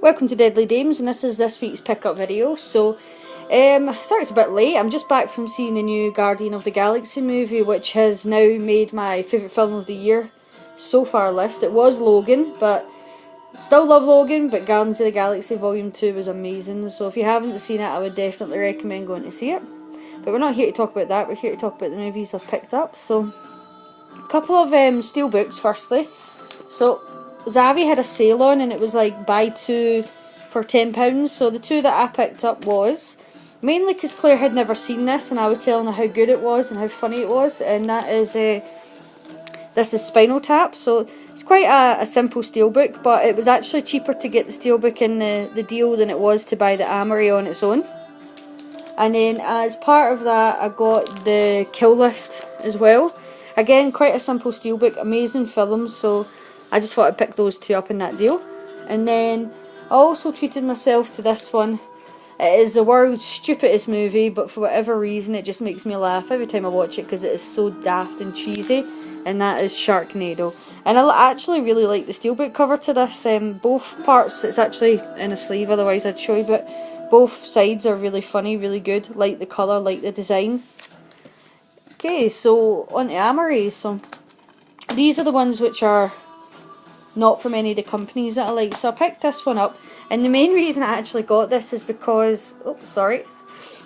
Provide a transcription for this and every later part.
Welcome to Deadly Dames, and this is this week's pickup video. Sorry it's a bit late. I'm just back from seeing the new Guardian of the Galaxy movie, which has now made my favourite film of the year so far list. It was Logan, but still love Logan, but Guardians of the Galaxy Volume 2 was amazing. So if you haven't seen it, I would definitely recommend going to see it. But we're not here to talk about that, we're here to talk about the movies I've picked up. So, a couple of steelbooks firstly. So, Zavvi had a sale on and it was like buy two for £10. So the two that I picked up was mainly because Claire had never seen this and I was telling her how good it was and how funny it was, and that is this is Spinal Tap. So it's quite a simple steelbook, but it was actually cheaper to get the steelbook in the deal than it was to buy the Amory on its own. And then as part of that I got the Kill List as well. Again, quite a simple steelbook, amazing films, so I just thought I'd pick those two up in that deal. And then I also treated myself to this one. It is the world's stupidest movie, but for whatever reason it just makes me laugh every time I watch it because it is so daft and cheesy, and that is Sharknado. And I actually really like the steelbook cover to this. Both parts, it's actually in a sleeve, otherwise I'd show you, but both sides are really funny, really good. Like the colour, like the design. Okay, so on to Amory. So these are the ones which are not from any of the companies that I like. So I picked this one up, and the main reason I actually got this is because the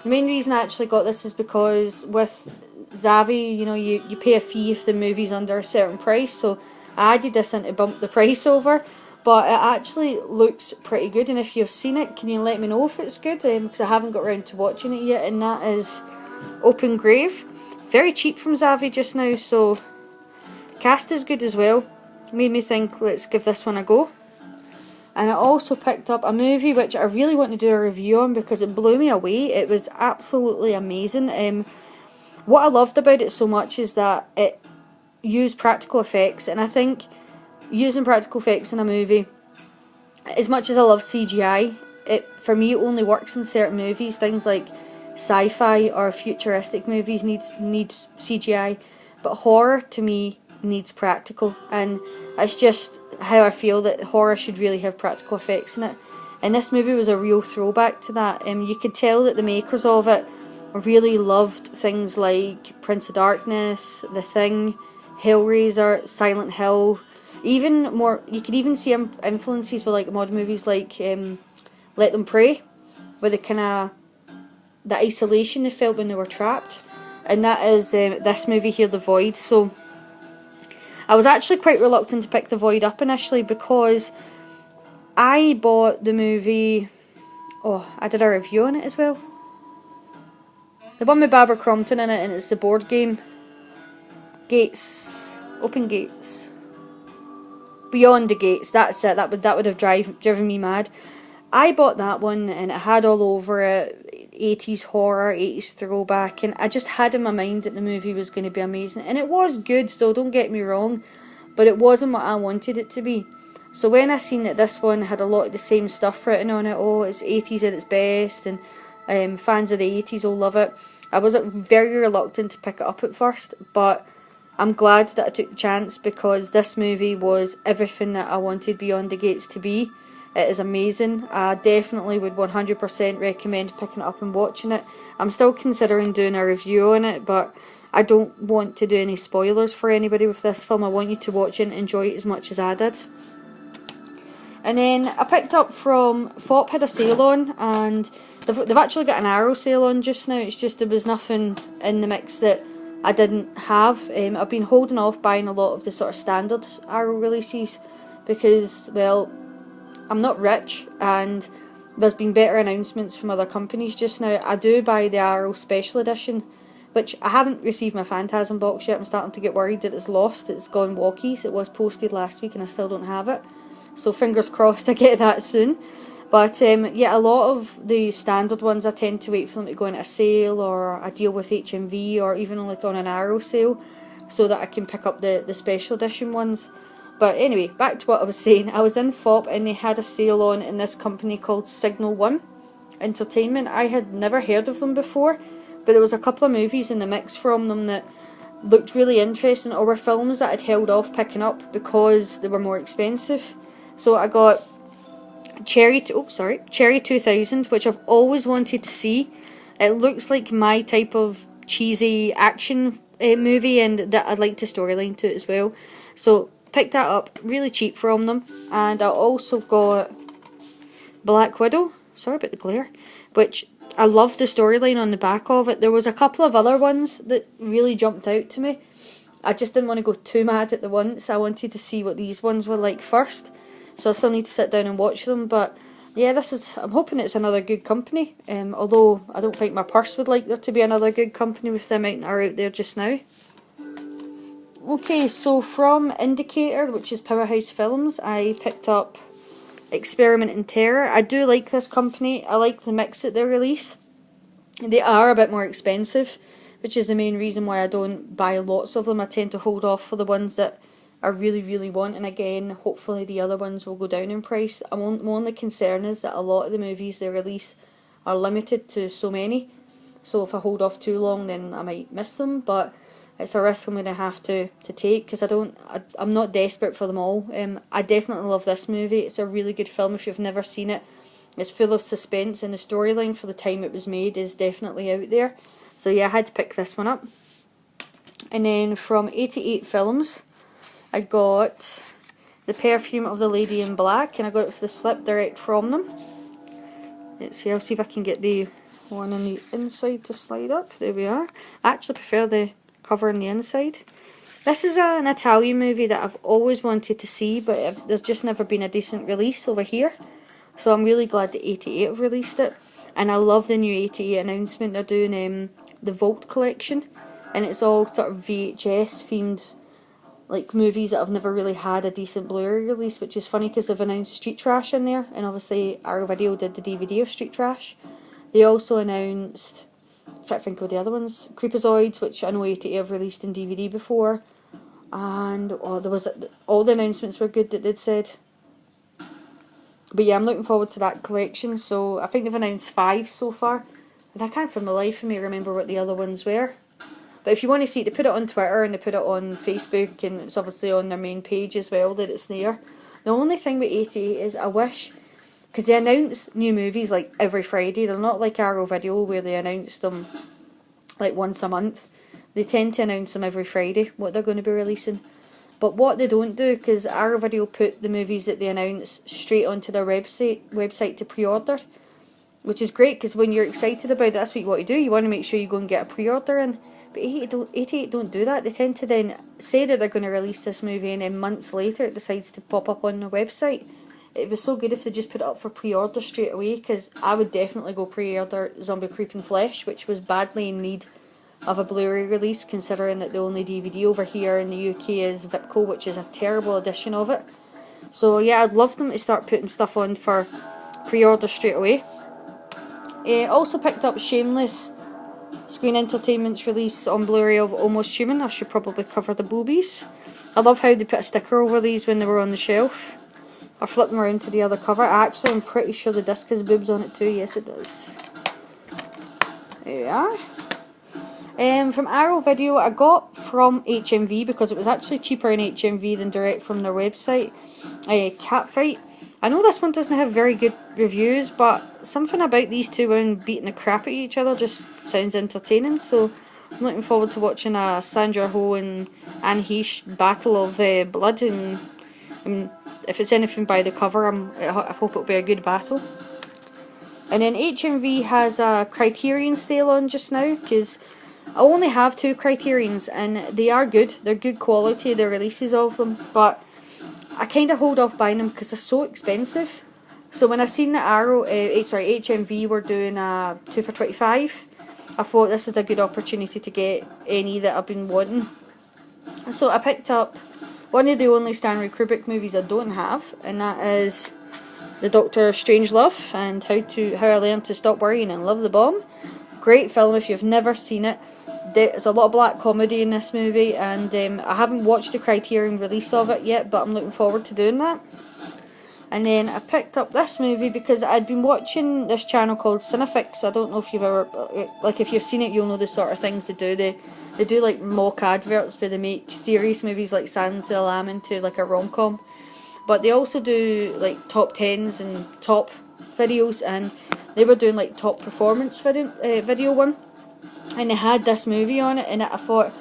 main reason I actually got this is because with Zavvi, you know, you pay a fee if the movie's under a certain price, so I added this in to bump the price over, but it actually looks pretty good. And if you've seen it, can you let me know if it's good, because I haven't got around to watching it yet. And that is Open Grave, very cheap from Zavvi just now, so cast is good as well. Made me think, let's give this one a go. And I also picked up a movie which I really want to do a review on because it blew me away. It was absolutely amazing. What I loved about it so much is that it used practical effects, and I think using practical effects in a movie, as much as I love CGI, for me it only works in certain movies. Things like sci-fi or futuristic movies need CGI, but horror to me needs practical, and it's just how I feel that horror should really have practical effects in it. And this movie was a real throwback to that. You could tell that the makers of it really loved things like Prince of Darkness, The Thing, Hellraiser, Silent Hill. Even more, you could even see influences with like modern movies like Let Them Pray, with the kind of the isolation they felt when they were trapped. And that is this movie here, The Void. So I was actually quite reluctant to pick The Void up initially because I bought the movie. Oh, I did a review on it as well. The one with Barbara Crampton in it, and it's the board game. Gates. Open Gates. Beyond the Gates, that's it. That would have driven me mad. I bought that one and it had all over it 80s horror, 80s throwback, and I just had in my mind that the movie was going to be amazing. And it was good, so don't get me wrong, but it wasn't what I wanted it to be. So when I seen that this one had a lot of the same stuff written on it, oh, it's 80s at its best, and fans of the 80s will love it, I was very reluctant to pick it up at first, but I'm glad that I took the chance because this movie was everything that I wanted Beyond the Gates to be. It is amazing. I definitely would 100% recommend picking it up and watching it. I'm still considering doing a review on it, but I don't want to do any spoilers for anybody with this film. I want you to watch it and enjoy it as much as I did. And then I picked up from FOP, had a sale on, and they've actually got an Arrow sale on just now. It's just there was nothing in the mix that I didn't have. I've been holding off buying a lot of the sort of standard Arrow releases because, well, I'm not rich and there's been better announcements from other companies just now. I do buy the Arrow Special Edition, which I haven't received my Phantasm box yet. I'm starting to get worried that it's lost, it's gone walkies. It was posted last week and I still don't have it. So fingers crossed I get that soon. But yeah, a lot of the standard ones I tend to wait for them to go into a sale or a deal with HMV or even like on an Arrow sale so that I can pick up the special edition ones. But anyway, back to what I was saying. I was in FOP and they had a sale on in this company called Signal One Entertainment. I had never heard of them before, but there was a couple of movies in the mix from them that looked really interesting, or were films that I'd held off picking up because they were more expensive. So I got Cherry 2000, which I've always wanted to see. It looks like my type of cheesy action movie, and that I'd like to storyline to it as well. So picked that up really cheap from them. And I also got Black Widow, sorry about the glare, which I love the storyline on the back of it. There was a couple of other ones that really jumped out to me. I just didn't want to go too mad at the once. I wanted to see what these ones were like first. So I still need to sit down and watch them. But yeah, I'm hoping it's another good company. Although I don't think my purse would like there to be another good company with the amount that are out there just now. Okay, so from Indicator, which is Powerhouse Films, I picked up Experiment in Terror. I do like this company. I like the mix that they release. They are a bit more expensive, which is the main reason why I don't buy lots of them. I tend to hold off for the ones that I really want, and again, hopefully the other ones will go down in price. My only concern is that a lot of the movies they release are limited to so many, so if I hold off too long then I might miss them, but it's a risk I'm going to have to take, because I'm not desperate for them all. I definitely love this movie. It's a really good film if you've never seen it. It's full of suspense, and the storyline for the time it was made is definitely out there. So yeah, I had to pick this one up. And then from 88 Films, I got The Perfume of the Lady in Black, and I got it for the slip direct from them. Let's see, I'll see if I can get the one on the inside to slide up. There we are. I actually prefer the cover on the inside. This is an Italian movie that I've always wanted to see, but there's just never been a decent release over here. So I'm really glad that 88 have released it. And I love the new 88 announcement. They're doing the Vault collection, and it's all sort of VHS themed, like movies that have never really had a decent Blu-ray release, which is funny because they've announced Street Trash in there, and obviously Arrow Video did the DVD of Street Trash. They also announced, if I think of the other ones, Creepazoids, which I know 88 have released in DVD before, and there was all the announcements were good that they'd said. But yeah, I'm looking forward to that collection. So I think they've announced 5 so far, and I can't for my life of me remember what the other ones were. But if you want to see it, they put it on Twitter and they put it on Facebook, and it's obviously on their main page as well that it's there. The only thing with 88 is I wish, because they announce new movies like every Friday. They're not like Arrow Video where they announce them like once a month. They tend to announce them every Friday, what they're going to be releasing. But what they don't do, because Arrow Video put the movies that they announce straight onto their website to pre-order, which is great, because when you're excited about it, that's what you want to do. You want to make sure you go and get a pre-order in. But 88 don't do that. They tend to then say that they're going to release this movie, and then months later it decides to pop up on their website. It was so good if they just put it up for pre-order straight away, because I would definitely go pre-order Zombie Creeping Flesh, which was badly in need of a Blu-ray release, considering that the only DVD over here in the UK is Vipco, which is a terrible edition of it. So yeah, I'd love them to start putting stuff on for pre-order straight away. Also picked up Shameless, Screen Entertainment's release on Blu-ray of Almost Human. I should probably cover the boobies. I love how they put a sticker over these when they were on the shelf. I'll flip them around to the other cover. I actually am pretty sure the disc has boobs on it too. Yes, it does. There we are. From Arrow Video, I got from HMV, because it was actually cheaper in HMV than direct from their website, Catfight. I know this one doesn't have very good reviews, but something about these two women beating the crap out of each other just sounds entertaining, so I'm looking forward to watching a Sandra Ho and Anne Heche battle of blood, and if it's anything by the cover, I hope it'll be a good battle. And then HMV has a Criterion sale on just now, because I only have 2 Criterions, and they are good. They're good quality, the releases of them, but I kind of hold off buying them because they're so expensive. So when I seen that HMV were doing a 2 for $25, I thought this is a good opportunity to get any that I've been wanting. So I picked up one of the only Stanley Kubrick movies I don't have, and that is the Doctor Strangelove and How I Learned to Stop Worrying and Love the Bomb. Great film if you've never seen it. There's a lot of black comedy in this movie, and I haven't watched the Criterion release of it yet, but I'm looking forward to doing that. And then I picked up this movie because I'd been watching this channel called Cinefix. I don't know if you've ever, like if you've seen it, you'll know the sort of things they do. They do like mock adverts where they make serious movies like Silence of the Lamb into like a rom-com. but they also do like top 10s and top videos, and they were doing like top performance video one, and they had this movie on it, and I thought,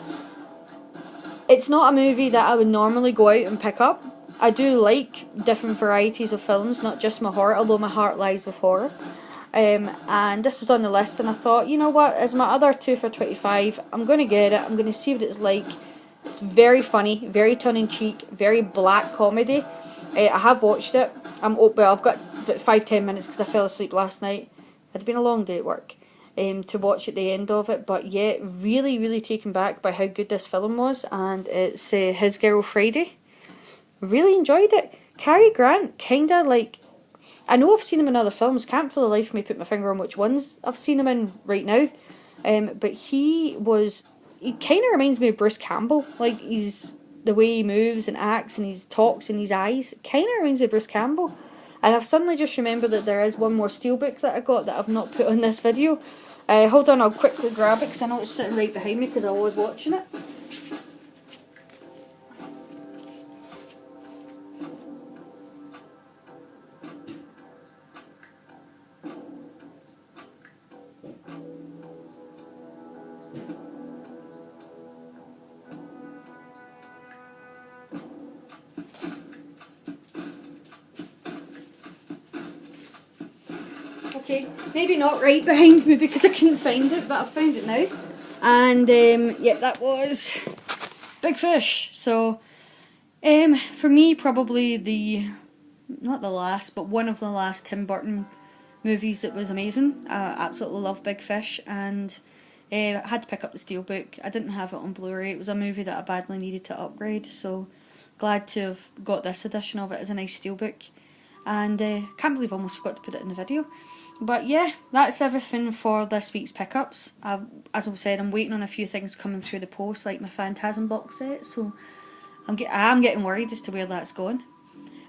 it's not a movie that I would normally go out and pick up. I do like different varieties of films, not just my horror, although my heart lies with horror. And this was on the list, and I thought, you know what, as my other 2 for 25, I'm going to get it, I'm going to see what it's like. It's very funny, very tongue-in-cheek, very black comedy. I have watched it. Well, I've got about 5-10 minutes because I fell asleep last night. It had been a long day at work to watch at the end of it, but yeah, really, really taken back by how good this film was, and it's His Girl Friday. Really enjoyed it. Cary Grant, kinda like, I know I've seen him in other films, can't for the life of me put my finger on which ones I've seen him in right now, but he kinda reminds me of Bruce Campbell, like the way he moves and acts and he talks and his eyes, kinda reminds me of Bruce Campbell. And I've suddenly just remembered that there is one more steelbook that I got that I've not put on this video. Hold on, I'll quickly grab it because I know it's sitting right behind me because I was watching it. Okay, maybe not right behind me because I couldn't find it, but I found it now. And yeah, that was Big Fish. So for me, probably not the last, but one of the last Tim Burton movies that was amazing. I absolutely love Big Fish, and I had to pick up the steelbook. I didn't have it on Blu-ray. It was a movie that I badly needed to upgrade, so glad to have got this edition of it as a nice steelbook. And can't believe I almost forgot to put it in the video. But yeah, that's everything for this week's pickups. As I've said, I'm waiting on a few things coming through the post, like my Phantasm box set, so I'm getting worried as to where that's going.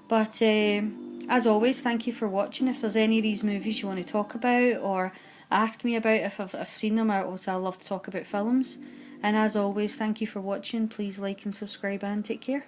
But as always, thank you for watching. If there's any of these movies you want to talk about or ask me about, if I've seen them, I love to talk about films. And as always, thank you for watching. Please like and subscribe and take care.